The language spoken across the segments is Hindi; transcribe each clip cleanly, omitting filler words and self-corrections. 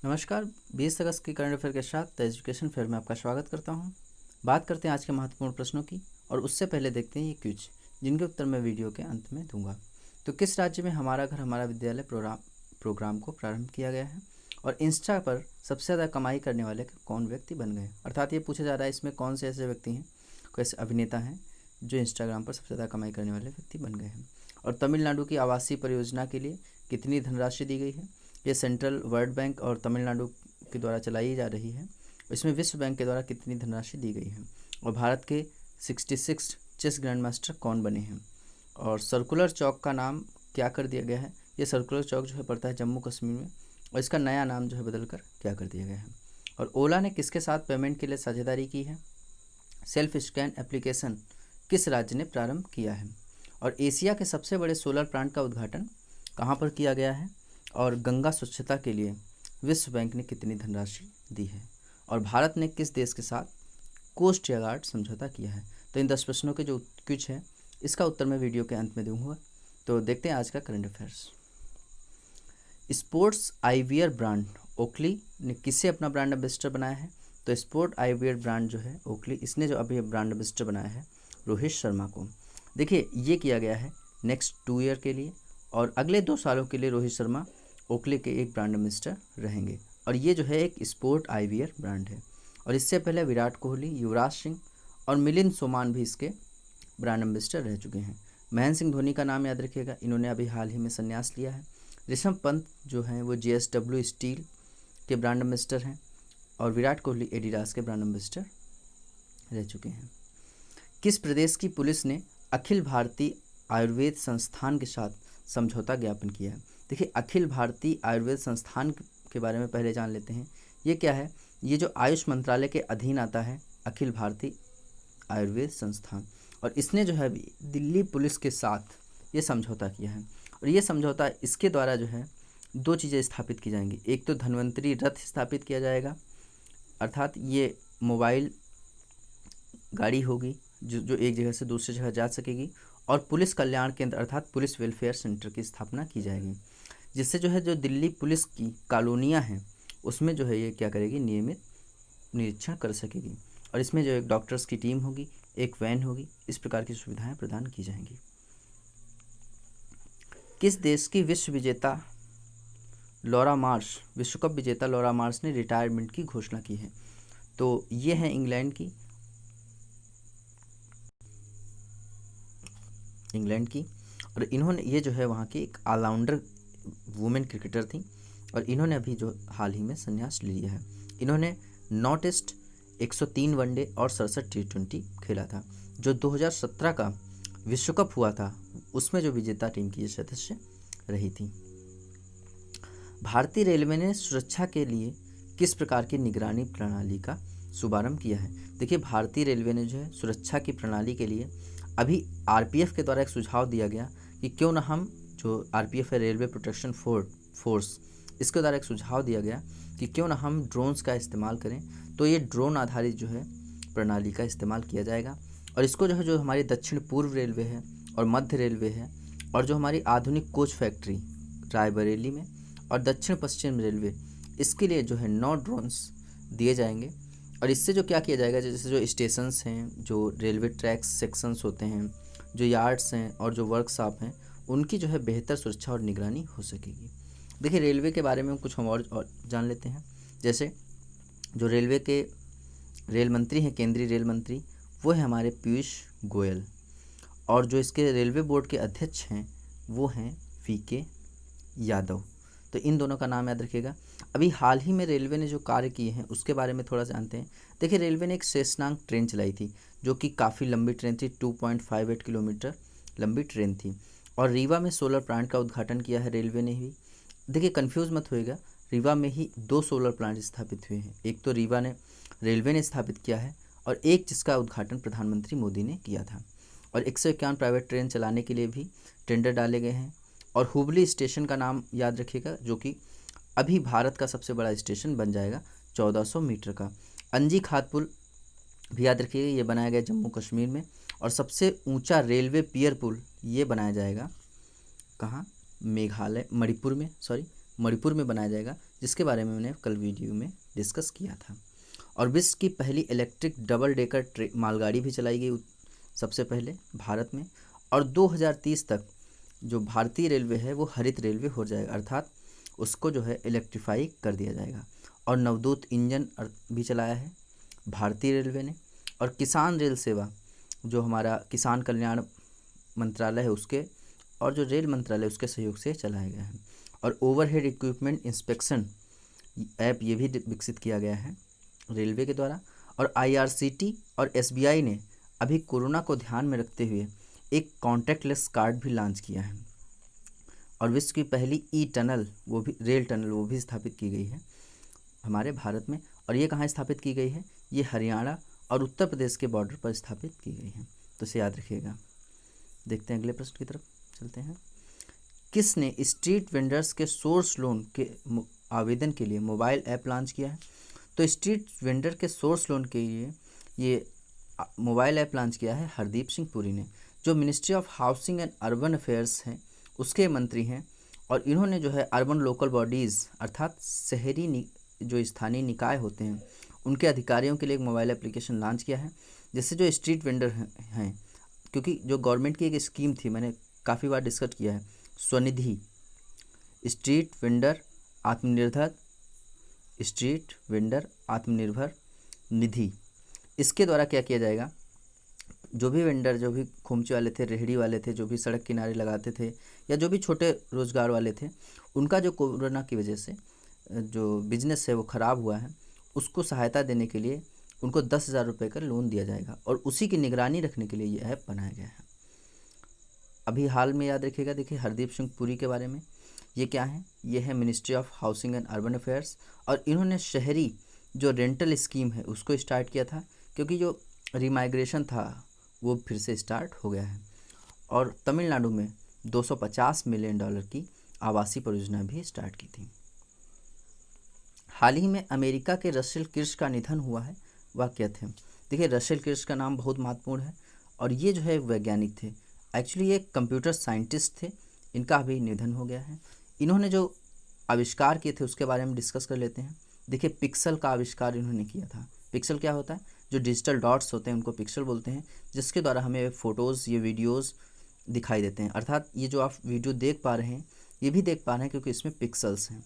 नमस्कार। 20 अगस्त की करंट अफेयर के साथ द एजुकेशन फेयर में आपका स्वागत करता हूं। बात करते हैं आज के महत्वपूर्ण प्रश्नों की और उससे पहले देखते हैं ये क्विज जिनके उत्तर मैं वीडियो के अंत में दूंगा। तो किस राज्य में हमारा घर हमारा विद्यालय प्रोग्राम को प्रारंभ किया गया है और इंस्टा पर सबसे ज़्यादा कमाई करने वाले कौन व्यक्ति बन गए, अर्थात ये पूछा जा रहा है इसमें कौन से ऐसे व्यक्ति हैं, कोई ऐसे अभिनेता हैं जो इंस्टाग्राम पर सबसे ज़्यादा कमाई करने वाले व्यक्ति बन गए हैं। और तमिलनाडु की आवासीय परियोजना के लिए कितनी धनराशि दी गई है। ये सेंट्रल वर्ल्ड बैंक और तमिलनाडु के द्वारा चलाई जा रही है। इसमें विश्व बैंक के द्वारा कितनी धनराशि दी गई है और भारत के 66 चेस ग्रैंड मास्टर कौन बने हैं। और सर्कुलर चौक का नाम क्या कर दिया गया है। ये सर्कुलर चौक जो है पड़ता है जम्मू कश्मीर में और इसका नया नाम जो है बदल कर क्या कर दिया गया है। और ओला ने किसके साथ पेमेंट के लिए साझेदारी की है। सेल्फ स्कैन एप्लीकेशन किस राज्य ने प्रारंभ किया है। और एशिया के सबसे बड़े सोलर प्लांट का उद्घाटन कहाँ पर किया गया है। और गंगा स्वच्छता के लिए विश्व बैंक ने कितनी धनराशि दी है। और भारत ने किस देश के साथ कोस्ट गार्ड समझौता किया है। तो इन 10 प्रश्नों के जो क्विज है इसका उत्तर मैं वीडियो के अंत में दूंगा। तो देखते हैं आज का current affairs. Sports eyewear brand Oakley ने किसे अपना ब्रांड एम्बेसडर बनाया है। तो स्पोर्ट आईवियर ब्रांड जो है ओकली, इसने जो अभी ब्रांड एम्बेसडर बनाया है रोहित शर्मा को। देखिए ये किया गया है नेक्स्ट 2 ईयर के लिए और अगले 2 सालों के लिए रोहित शर्मा ओकली के एक ब्रांड एम्बेसडर रहेंगे। और ये जो है एक स्पोर्ट आईवियर ब्रांड है। और इससे पहले विराट कोहली, युवराज सिंह और मिलिंद सोमान भी इसके ब्रांड एम्बेसडर रह चुके हैं। महेंद्र सिंह धोनी का नाम याद रखिएगा, इन्होंने अभी हाल ही में संन्यास लिया है। ऋषभ पंत जो हैं वो JSW स्टील के ब्रांड एम्बेसडर हैं और विराट कोहली एडिडास के ब्रांड एम्बेसडर रह चुके हैं। किस प्रदेश की पुलिस ने अखिल भारतीय आयुर्वेद संस्थान के साथ समझौता ज्ञापन किया है। देखिए अखिल भारतीय आयुर्वेद संस्थान के बारे में पहले जान लेते हैं। ये क्या है, ये जो आयुष मंत्रालय के अधीन आता है अखिल भारतीय आयुर्वेद संस्थान। और इसने जो है दिल्ली पुलिस के साथ ये समझौता किया है। और ये समझौता इसके द्वारा जो है 2 चीज़ें स्थापित की जाएंगी। एक तो धन्वंतरी रथ स्थापित किया जाएगा, अर्थात ये मोबाइल गाड़ी होगी जो एक जगह से दूसरी जगह जा सकेगी। और पुलिस कल्याण केंद्र अर्थात पुलिस वेलफेयर सेंटर की स्थापना की जाएगी, जिससे जो है जो दिल्ली पुलिस की कॉलोनियाँ हैं उसमें जो है ये क्या करेगी, नियमित निरीक्षण कर सकेगी। और इसमें जो एक डॉक्टर्स की टीम होगी, एक वैन होगी, इस प्रकार की सुविधाएं प्रदान की जाएंगी। किस देश की विश्व कप विजेता लॉरा मार्श ने रिटायरमेंट की घोषणा की है। तो ये है इंग्लैंड की और इन्होंने ये जो है वहाँ की एक ऑलराउंडर वुमेन क्रिकेटर थी और इन्होंने अभी जो हाल ही में संन्यास लिया है। इन्होंने 9 टेस्ट, 103 वनडे और 67 T20 खेला था। जो 2017 का विश्व कप हुआ था उसमें जो विजेता टीम की सदस्य रही थी। भारतीय रेलवे ने सुरक्षा के लिए किस प्रकार की निगरानी प्रणाली का शुभारंभ किया है। देखिए भारतीय रेलवे ने जो है सुरक्षा की प्रणाली के लिए अभी RPF के द्वारा एक सुझाव दिया गया कि क्यों ना हम जो RPF है रेलवे प्रोटेक्शन फोर्स, इसके द्वारा एक सुझाव दिया गया कि क्यों ना हम ड्रोन्स का इस्तेमाल करें। तो ये ड्रोन आधारित जो है प्रणाली का इस्तेमाल किया जाएगा। और इसको जो हमारी दक्षिण पूर्व रेलवे है और मध्य रेलवे है और जो हमारी आधुनिक कोच फैक्ट्री रायबरेली में और दक्षिण पश्चिम रेलवे, इसके लिए जो है 9 ड्रोन्स दिए जाएंगे। और इससे जो क्या किया जाएगा, जैसे जो स्टेशंस हैं, जो रेलवे ट्रैक्स सेक्शंस होते हैं, जो यार्ड्स हैं और जो वर्कशॉप हैं, उनकी जो है बेहतर सुरक्षा और निगरानी हो सकेगी। देखिए रेलवे के बारे में कुछ हम और जान लेते हैं। जैसे जो रेलवे के रेल मंत्री हैं, केंद्रीय रेल मंत्री, वो है हमारे पीयूष गोयल। और जो इसके रेलवे बोर्ड के अध्यक्ष हैं वो हैं VK यादव। तो इन दोनों का नाम याद रखिएगा। अभी हाल ही में रेलवे ने जो कार्य किए हैं उसके बारे में थोड़ा जानते हैं। देखिए रेलवे ने एक शेषनाग ट्रेन चलाई थी जो कि काफ़ी लंबी ट्रेन थी, 2.58 किलोमीटर लंबी ट्रेन थी। और रीवा में सोलर प्लांट का उद्घाटन किया है रेलवे ने ही। देखिए कन्फ्यूज़ मत होइएगा, रीवा में ही 2 सोलर प्लांट स्थापित हुए हैं। एक तो रेलवे ने स्थापित किया है और एक जिसका उद्घाटन प्रधानमंत्री मोदी ने किया था। और 151 प्राइवेट ट्रेन चलाने के लिए भी टेंडर डाले गए हैं। और हुबली स्टेशन का नाम याद रखिएगा, जो कि अभी भारत का सबसे बड़ा स्टेशन बन जाएगा 1400 मीटर का। अंजी खाद पुल भी याद रखिएगा, ये बनाया गया जम्मू कश्मीर में। और सबसे ऊंचा रेलवे पियर पुल ये बनाया जाएगा कहाँ, मणिपुर में बनाया जाएगा, जिसके बारे में मैंने कल वीडियो में डिस्कस किया था। और विश्व की पहली इलेक्ट्रिक डबल डेकर मालगाड़ी भी चलाई गई सबसे पहले भारत में। और 2030 तक जो भारतीय रेलवे है वो हरित रेलवे हो जाएगा, अर्थात उसको जो है इलेक्ट्रीफाई कर दिया जाएगा। और नवदूत इंजन भी चलाया है भारतीय रेलवे ने। और किसान रेल सेवा जो हमारा किसान कल्याण मंत्रालय है उसके और जो रेल मंत्रालय उसके सहयोग से चलाया गया है। और ओवरहेड इक्विपमेंट इंस्पेक्शन ऐप ये भी विकसित किया गया है रेलवे के द्वारा। और IRCT और SBI ने अभी कोरोना को ध्यान में रखते हुए एक कॉन्टैक्टलेस कार्ड भी लॉन्च किया है। और विश्व की पहली टनल वो भी रेल टनल वो भी स्थापित की गई है हमारे भारत में। और ये कहाँ स्थापित की गई है? ये हरियाणा और उत्तर प्रदेश के बॉर्डर पर स्थापित की गई है, तो इसे याद रखिएगा। देखते हैं अगले प्रश्न की तरफ चलते हैं। किसने स्ट्रीट वेंडर्स के सोर्स लोन के आवेदन के लिए मोबाइल ऐप लॉन्च किया है? तो स्ट्रीट वेंडर के सोर्स लोन के लिए ये मोबाइल ऐप लॉन्च किया है हरदीप सिंह पुरी ने, जो ministry of housing and urban affairs हैं उसके मंत्री हैं। और इन्होंने जो है अर्बन लोकल बॉडीज़ अर्थात शहरी जो स्थानीय निकाय होते हैं उनके अधिकारियों के लिए एक मोबाइल एप्लीकेशन लॉन्च किया है, जिससे जो स्ट्रीट वेंडर हैं क्योंकि जो गवर्नमेंट की एक स्कीम थी, मैंने काफ़ी बार डिस्कस किया है, स्वनिधि स्ट्रीट वेंडर आत्मनिर्भर निधि। इसके द्वारा क्या किया जाएगा, जो भी वेंडर जो भी खोमचे वाले थे, रेहड़ी वाले थे, जो भी सड़क किनारे लगाते थे या जो भी छोटे रोज़गार वाले थे, उनका जो कोरोना की वजह से जो बिजनेस है वो ख़राब हुआ है, उसको सहायता देने के लिए उनको 10,000 रुपये का लोन दिया जाएगा। और उसी की निगरानी रखने के लिए ये ऐप बनाया गया है। अभी हाल में याद रखिएगा, देखिए हरदीप सिंह पुरी के बारे में, ये क्या है? ये है ministry of housing and urban affairs. और इन्होंने शहरी जो रेंटल स्कीम है उसको स्टार्ट किया था, क्योंकि जो रिमाइग्रेशन था वो फिर से स्टार्ट हो गया है। और तमिलनाडु में $250 मिलियन की आवासीय परियोजना भी स्टार्ट की थी। हाल ही में अमेरिका के रसेल किर्श का निधन हुआ है, वह क्या थे? देखिए रसेल किर्श का नाम बहुत महत्वपूर्ण है और ये जो है वैज्ञानिक थे, एक्चुअली ये कंप्यूटर साइंटिस्ट थे, इनका अभी निधन हो गया है। इन्होंने जो आविष्कार किए थे उसके बारे में डिस्कस कर लेते हैं। देखिए पिक्सल का आविष्कार इन्होंने किया था। पिक्सल क्या होता है? जो डिजिटल डॉट्स होते हैं उनको पिक्सल बोलते हैं, जिसके द्वारा हमें फ़ोटोज़ ये वीडियोज़ दिखाई देते हैं। अर्थात ये जो आप वीडियो देख पा रहे हैं ये भी देख पा रहे हैं क्योंकि इसमें पिक्सल्स हैं।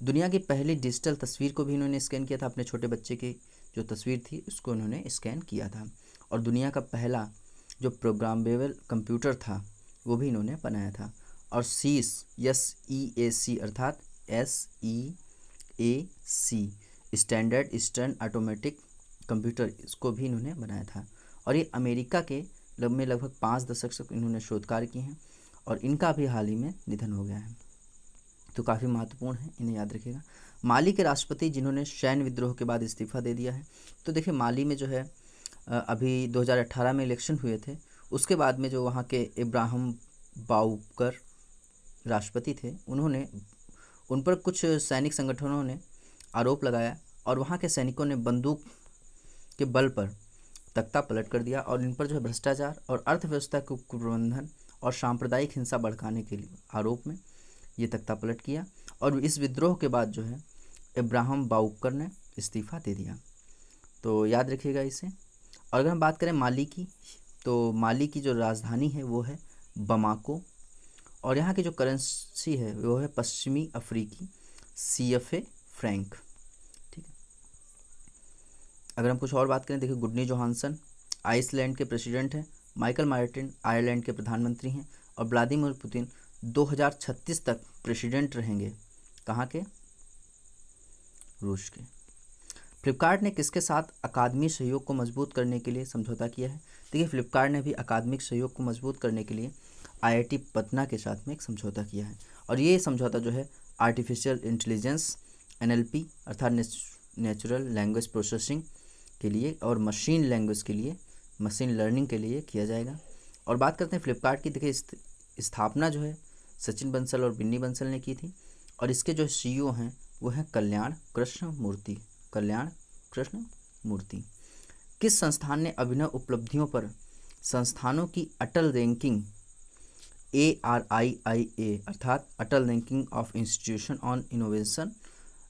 दुनिया की पहली डिजिटल तस्वीर को भी इन्होंने स्कैन किया था, अपने छोटे बच्चे की जो तस्वीर थी उसको इन्होंने स्कैन किया था। और दुनिया का पहला जो प्रोग्रामेबल कंप्यूटर था वो भी इन्होंने बनाया था। और SEAC अर्थात SEAC standard eastern automatic computer, इसको भी इन्होंने बनाया था। और ये अमेरिका के में लगभग 5 दशक से इन्होंने शोध कार्य किए हैं और इनका भी हाल ही में निधन हो गया है, तो काफ़ी महत्वपूर्ण है, इन्हें याद रखिएगा। माली के राष्ट्रपति जिन्होंने सैन्य विद्रोह के बाद इस्तीफा दे दिया है, तो देखिए माली में जो है अभी 2018 में इलेक्शन हुए थे, उसके बाद में जो वहाँ के इब्राहिम बाउकर राष्ट्रपति थे, उन्होंने उन पर कुछ सैनिक संगठनों ने आरोप लगाया और वहाँ के सैनिकों ने बंदूक के बल पर तख्ता पलट कर दिया और इन पर जो है भ्रष्टाचार और अर्थव्यवस्था के कुप्रबंधन और सांप्रदायिक हिंसा भड़काने के लिए आरोप में ये तख्ता पलट किया। और इस विद्रोह के बाद जो है इब्राहिम बाउकर ने इस्तीफा दे दिया, तो याद रखिएगा इसे। और अगर हम बात करें माली की, तो माली की जो राजधानी है वो है बमाको और यहाँ की जो करेंसी है वो है पश्चिमी अफ्रीकी CFA फ्रैंक। ठीक है, अगर हम कुछ और बात करें, देखिए गुडनी जोहानसन आइसलैंड के प्रेसिडेंट हैं, माइकल मार्टिन आयरलैंड के प्रधानमंत्री हैं और व्लादिमीर पुतिन 2036 तक प्रेसिडेंट रहेंगे। कहाँ के? रूस के। फ्लिपकार्ट ने किसके साथ अकादमी सहयोग को मजबूत करने के लिए समझौता किया है? देखिए फ्लिपकार्ट ने भी अकादमिक सहयोग को मजबूत करने के लिए IIT पटना के साथ में एक समझौता किया है और ये समझौता जो है आर्टिफिशियल इंटेलिजेंस NLP अर्थात नेचुरल लैंग्वेज प्रोसेसिंग के लिए और मशीन लैंग्वेज के लिए, मशीन लर्निंग के लिए किया जाएगा। और बात करते हैं फ्लिपकार्ट की, देखिए स्थापना जो है सचिन बंसल और बिन्नी बंसल ने की थी और इसके जो CEO हैं वो हैं कल्याण कृष्ण मूर्ति। किस संस्थान ने अभिनव उपलब्धियों पर संस्थानों की अटल रैंकिंग ARIIA अर्थात Atal ranking of institution on innovation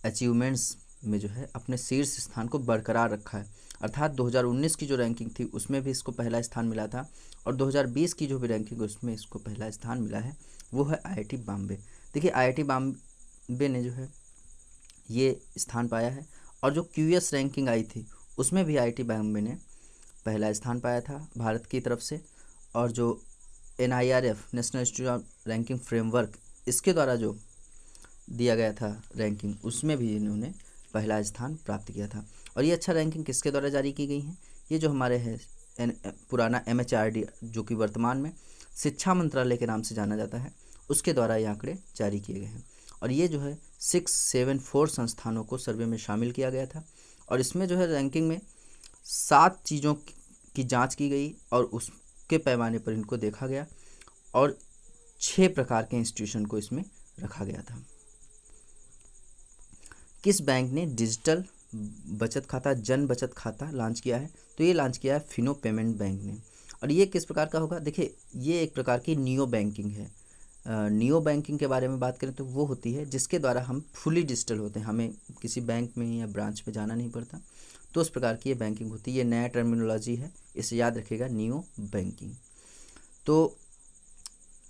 achievements में जो है अपने शीर्ष स्थान को बरकरार रखा है। अर्थात 2019 की जो रैंकिंग थी उसमें भी इसको पहला स्थान मिला था, और 2020 की जो भी रैंकिंग है उसमें इसको पहला स्थान मिला है, वो है IIT बॉम्बे। देखिए IIT बॉम्बे ने जो है ये स्थान पाया है, और जो QS रैंकिंग आई थी उसमें भी IIT बॉम्बे ने पहला स्थान पाया था भारत की तरफ से, और जो NIRF national institute of ranking framework इसके द्वारा जो दिया गया था रैंकिंग, उसमें भी इन्होंने पहला स्थान प्राप्त किया था। और ये अच्छा रैंकिंग किसके द्वारा जारी की गई है? ये जो हमारे है पुराना MHRD जो कि वर्तमान में शिक्षा मंत्रालय के नाम से जाना जाता है, उसके द्वारा ये आंकड़े जारी किए गए हैं। और ये जो है 674 संस्थानों को सर्वे में शामिल किया गया था, और इसमें जो है रैंकिंग में 7 चीज़ों की जांच की गई और उसके पैमाने पर इनको देखा गया, और 6 प्रकार के इंस्टीट्यूशन को इसमें रखा गया था। किस बैंक ने डिजिटल बचत खाता जन बचत खाता लॉन्च किया है? तो ये लॉन्च किया है फिनो पेमेंट बैंक ने। और ये किस प्रकार का होगा? देखिए ये एक प्रकार की नियो बैंकिंग है। नियो बैंकिंग के बारे में बात करें तो वो होती है जिसके द्वारा हम फुली डिजिटल होते हैं, हमें किसी बैंक में या ब्रांच में जाना नहीं पड़ता, तो उस प्रकार की ये बैंकिंग होती है। ये नया टर्मिनोलॉजी है, इसे याद रखिएगा, नियो बैंकिंग। तो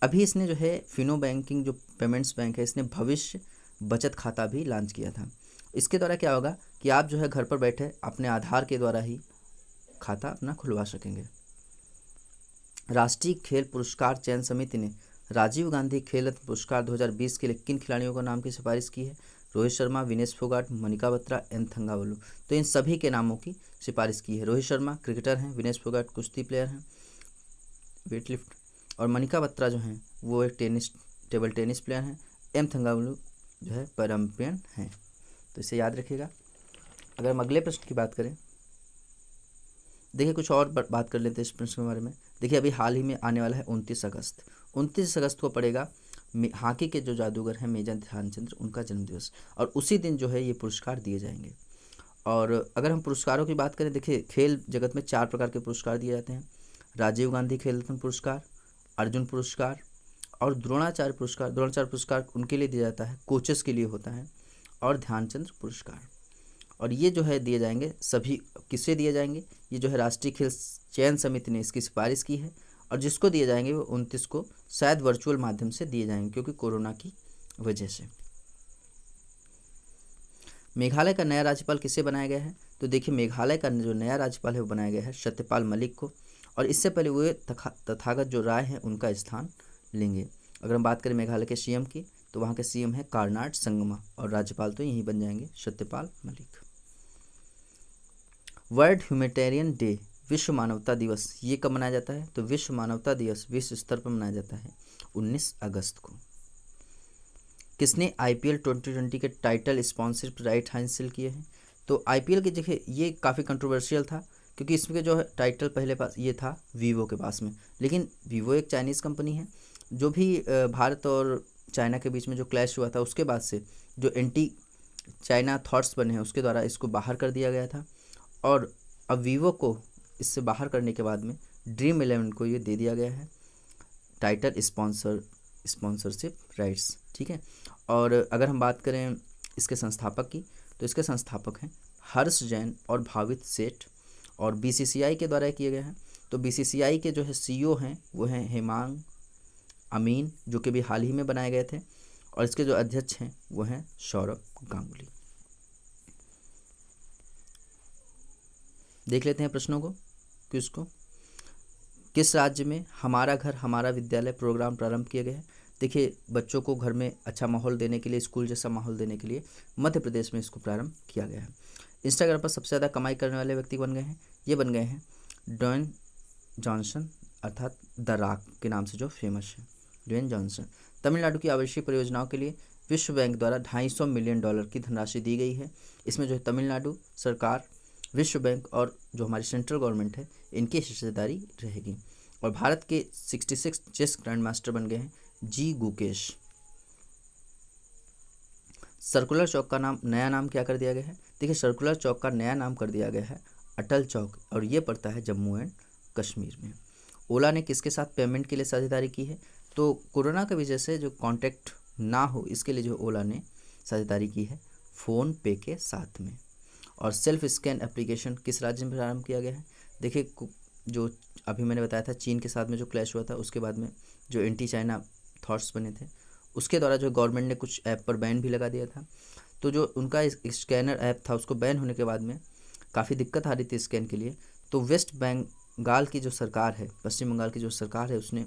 अभी इसने जो है फिनो बैंकिंग जो पेमेंट्स बैंक है, इसने भविष्य बचत खाता भी लॉन्च किया था। इसके द्वारा क्या होगा कि आप जो है घर पर बैठे अपने आधार के द्वारा ही खाता अपना खुलवा सकेंगे। राष्ट्रीय खेल पुरस्कार चयन समिति ने राजीव गांधी खेल रत्न पुरस्कार 2020 के लिए किन खिलाड़ियों को नाम की सिफारिश की है? रोहित शर्मा, विनेश फोगाट, मनिका बत्रा, एन थंगावलु। तो इन सभी के नामों की सिफारिश की है। रोहित शर्मा क्रिकेटर हैं, विनेश फोगाट कुश्ती प्लेयर हैं, वेटलिफ्ट, और मनिका बत्रा जो हैं वो एक टेबल टेनिस प्लेयर हैं, एम थंगावलु जो है पैरालंपियन हैं। तो इसे याद रखिएगा। अगर हम अगले प्रश्न की बात करें, देखिए कुछ और बात कर लेते हैं इस प्रश्न के बारे में। देखिए अभी हाल ही में आने वाला है 29 अगस्त। 29 अगस्त को पड़ेगा हॉकी के जो जादूगर हैं मेजर ध्यानचंद, उनका जन्मदिवस, और उसी दिन जो है ये पुरस्कार दिए जाएंगे। और अगर हम पुरस्कारों की बात करें, देखिए खेल जगत में 4 प्रकार के पुरस्कार दिए जाते हैं। राजीव गांधी खेल रत्न पुरस्कार, अर्जुन पुरस्कार और द्रोणाचार्य पुरस्कार। द्रोणाचार्य पुरस्कार उनके लिए दिया जाता है, कोचेस के लिए होता है, और ध्यानचंद पुरस्कार। और ये जो है दिए जाएंगे सभी, किसे दिए जाएंगे? ये जो है राष्ट्रीय खेल चयन समिति ने इसकी सिफारिश की है, और जिसको दिए जाएंगे वो 29 को शायद वर्चुअल माध्यम से दिए जाएंगे क्योंकि कोरोना की वजह से। मेघालय का नया राज्यपाल किसे बनाया गया है? तो देखिए मेघालय का जो नया राज्यपाल है वो बनाया गया है सत्यपाल मलिक को, और इससे पहले वो तथागत जो राय हैं उनका स्थान लेंगे। अगर हम बात करें मेघालय के CM की, तो वहाँ के CM है कार्नाड संगमा, और राज्यपाल तो यहीं बन जाएंगे Satyapal Malik. World humanitarian day विश्व मानवता दिवस ये कब मनाया जाता है? तो विश्व मानवता दिवस विश्व स्तर पर मनाया जाता है 19 अगस्त को। किसने IPL 2020 के टाइटल स्पॉन्सरशिप राइट हासिल किए हैं? तो IPL के देखिए ये काफ़ी कंट्रोवर्शियल था क्योंकि इसमें जो है टाइटल पहले पास ये था वीवो के पास में, लेकिन वीवो एक चाइनीज़ कंपनी है। जो भी भारत और चाइना के बीच में जो क्लैश हुआ था उसके बाद से जो एंटी चाइना थॉट्स बने हैं उसके द्वारा इसको बाहर कर दिया गया था, और अब वीवो को इससे बाहर करने के बाद में ड्रीम 11 को ये दे दिया गया है टाइटल स्पॉन्सरशिप राइट्स, ठीक है। और अगर हम बात करें इसके संस्थापक की, तो इसके संस्थापक हैं हर्ष जैन और भावित सेठ, और BCCI के द्वारा किए गए हैं। तो BCCI के जो है CEO हैं वो हैं हेमांग अमीन, जो कि भी हाल ही में बनाए गए थे, और इसके जो अध्यक्ष हैं वो हैं सौरभ गांगुली। देख लेते हैं प्रश्नों को, क्विज को। किस राज्य में हमारा घर हमारा विद्यालय प्रोग्राम प्रारंभ किए गए हैं? देखिए बच्चों को घर में अच्छा माहौल देने के लिए, स्कूल जैसा माहौल देने के लिए मध्य प्रदेश में इसको प्रारंभ किया गया है। इंस्टाग्राम पर सबसे ज़्यादा कमाई करने वाले व्यक्ति बन गए हैं, ये बन गए हैं ड्वेन जॉनसन, अर्थात द रॉक के नाम से जो फेमस है ड्वेन जॉनसन। तमिलनाडु की आवासीय परियोजनाओं के लिए विश्व बैंक द्वारा $250 मिलियन की धनराशि दी गई है। इसमें जो है तमिलनाडु सरकार, विश्व बैंक और जो हमारी सेंट्रल गवर्नमेंट है इनकी हिस्सेदारी रहेगी। और भारत के 66 चेस ग्रैंड मास्टर बन गए हैं जी गुकेश। सर्कुलर चौक का नया नाम क्या कर दिया गया है? देखिए सर्कुलर चौक का नया नाम कर दिया गया है अटल चौक, और ये पड़ता है जम्मू एंड कश्मीर में। ओला ने किसके साथ पेमेंट के लिए साझेदारी की है? तो कोरोना की वजह से जो कांटेक्ट ना हो इसके लिए जो ओला ने साझेदारी की है फ़ोन पे के साथ में। और सेल्फ स्कैन एप्लीकेशन किस राज्य में प्रारंभ किया गया है? देखिए जो अभी मैंने बताया था चीन के साथ में जो क्लैश हुआ था उसके बाद में जो एंटी चाइना थॉट्स बने थे उसके द्वारा जो गवर्नमेंट ने कुछ ऐप पर बैन भी लगा दिया था। तो जो उनका स्कैनर ऐप था उसको बैन होने के बाद में काफ़ी दिक्कत आ रही थी स्कैन के लिए। तो वेस्ट बंगाल की जो सरकार है, पश्चिम बंगाल की जो सरकार है, उसने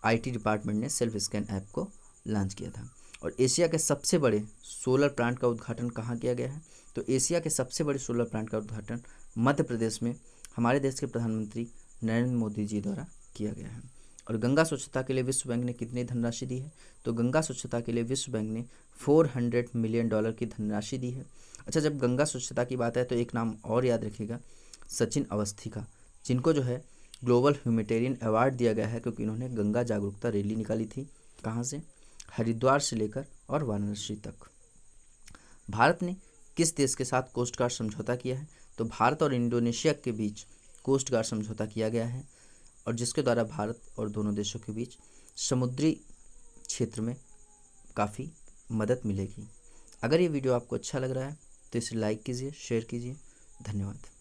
आईटी डिपार्टमेंट ने सेल्फ स्कैन ऐप को लॉन्च किया था। और एशिया के सबसे बड़े सोलर प्लांट का उद्घाटन कहाँ किया गया है? तो एशिया के सबसे बड़े सोलर प्लांट का उद्घाटन मध्य प्रदेश में हमारे देश के प्रधानमंत्री नरेंद्र मोदी जी द्वारा किया गया है। और गंगा स्वच्छता के लिए विश्व बैंक ने कितनी धनराशि दी है? तो गंगा स्वच्छता के लिए विश्व बैंक ने $400 मिलियन की धनराशि दी है। अच्छा, जब गंगा स्वच्छता की बात है तो एक नाम और याद रखिएगा, सचिन अवस्थी का, जिनको जो है ग्लोबल ह्यूमैनिटेरियन अवार्ड दिया गया है क्योंकि इन्होंने गंगा जागरूकता रैली निकाली थी। कहाँ से? हरिद्वार से लेकर और वाराणसी तक। भारत ने किस देश के साथ कोस्ट गार्ड समझौता किया है? तो भारत और इंडोनेशिया के बीच कोस्ट गार्ड समझौता किया गया है और जिसके द्वारा भारत और दोनों देशों के बीच समुद्री क्षेत्र में काफ़ी मदद मिलेगी। अगर ये वीडियो आपको अच्छा लग रहा है तो इसे लाइक कीजिए, शेयर कीजिए। धन्यवाद।